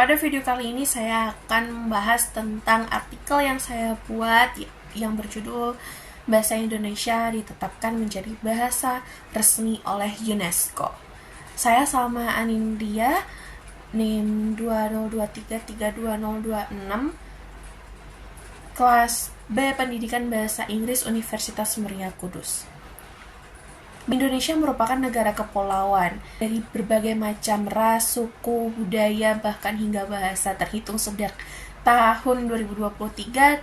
Pada video kali ini saya akan membahas tentang artikel yang saya buat yang berjudul Bahasa Indonesia ditetapkan menjadi bahasa resmi oleh UNESCO. Saya sama Anindya, NIM 2023322026, kelas B Pendidikan Bahasa Inggris Universitas Muria Kudus. Indonesia merupakan negara kepulauan dari berbagai macam ras, suku, budaya, bahkan hingga bahasa. Terhitung sejak tahun 2023,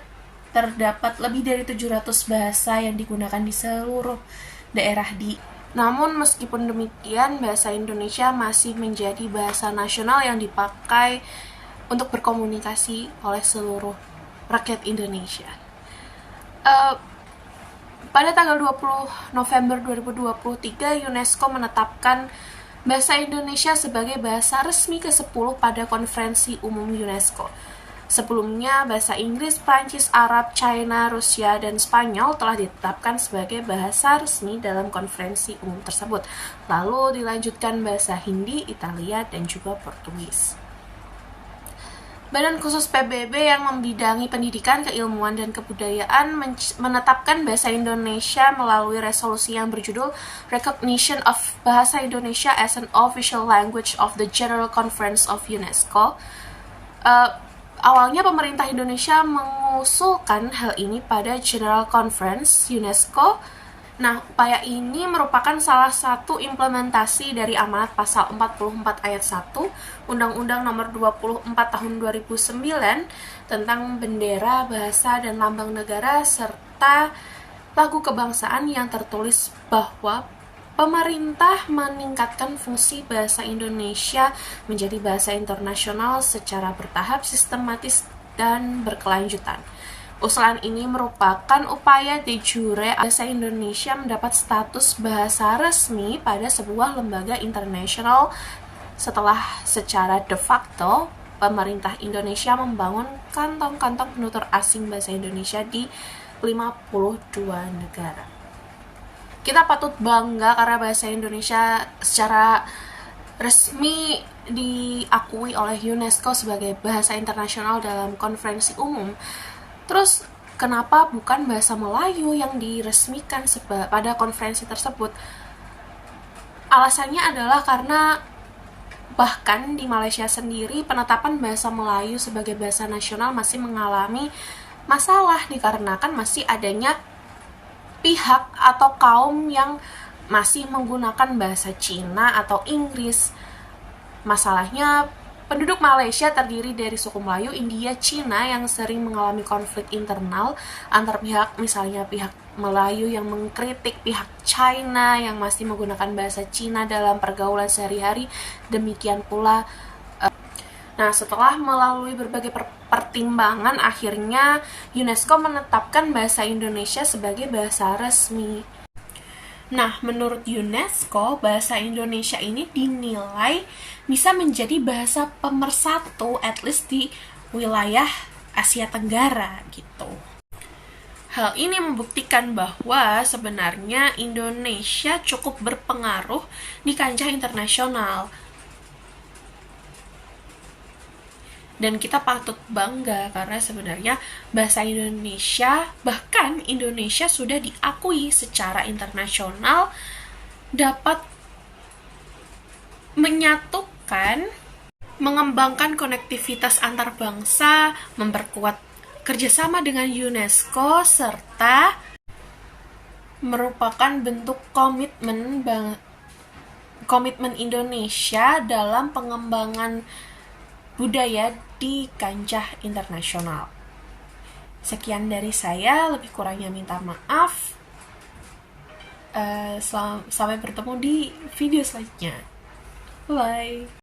terdapat lebih dari 700 bahasa yang digunakan di seluruh daerah Namun meskipun demikian, bahasa Indonesia masih menjadi bahasa nasional yang dipakai untuk berkomunikasi oleh seluruh rakyat Indonesia. Pada tanggal 20 November 2023, UNESCO menetapkan bahasa Indonesia sebagai bahasa resmi ke-10 pada Konferensi Umum UNESCO. Sebelumnya, bahasa Inggris, Prancis, Arab, China, Rusia, dan Spanyol telah ditetapkan sebagai bahasa resmi dalam konferensi umum tersebut. Lalu dilanjutkan bahasa Hindi, Italia, dan juga Portugis. Badan khusus PBB yang membidangi pendidikan, keilmuan, dan kebudayaan menetapkan bahasa Indonesia melalui resolusi yang berjudul Recognition of Bahasa Indonesia as an Official Language of the General Conference of UNESCO. Awalnya pemerintah Indonesia mengusulkan hal ini pada General Conference UNESCO. Nah, upaya ini merupakan salah satu implementasi dari amanat pasal 44 ayat 1 Undang-Undang Nomor 24 Tahun 2009 tentang bendera, bahasa, dan lambang negara serta lagu kebangsaan yang tertulis bahwa pemerintah meningkatkan fungsi bahasa Indonesia menjadi bahasa internasional secara bertahap, sistematis, dan berkelanjutan. Usulan ini merupakan upaya de jure bahasa Indonesia mendapat status bahasa resmi pada sebuah lembaga internasional setelah secara de facto pemerintah Indonesia membangun kantong-kantong penutur asing bahasa Indonesia di 52 negara. Kita patut bangga karena bahasa Indonesia secara resmi diakui oleh UNESCO sebagai bahasa internasional dalam konferensi umum. Terus, kenapa bukan bahasa Melayu yang diresmikan pada konferensi tersebut? Alasannya adalah karena bahkan di Malaysia sendiri, penetapan bahasa Melayu sebagai bahasa nasional masih mengalami masalah dikarenakan masih adanya pihak atau kaum yang masih menggunakan bahasa Cina atau Inggris. Masalahnya, penduduk Malaysia terdiri dari suku Melayu, India, Cina yang sering mengalami konflik internal antar pihak, misalnya pihak Melayu yang mengkritik pihak China yang masih menggunakan bahasa Cina dalam pergaulan sehari-hari, demikian pula. Nah, setelah melalui berbagai pertimbangan, akhirnya UNESCO menetapkan bahasa Indonesia sebagai bahasa resmi. Nah, menurut UNESCO, bahasa Indonesia ini dinilai bisa menjadi bahasa pemersatu, at least di wilayah Asia Tenggara, gitu. Hal ini membuktikan bahwa sebenarnya Indonesia cukup berpengaruh di kancah internasional. Dan kita patut bangga karena sebenarnya bahasa Indonesia, bahkan Indonesia sudah diakui secara internasional dapat menyatukan, mengembangkan konektivitas antar bangsa, memperkuat kerjasama dengan UNESCO, serta merupakan bentuk komitmen Indonesia dalam pengembangan budaya di kancah internasional. Sekian dari saya, lebih kurangnya minta maaf. Sampai bertemu di video selanjutnya. Bye.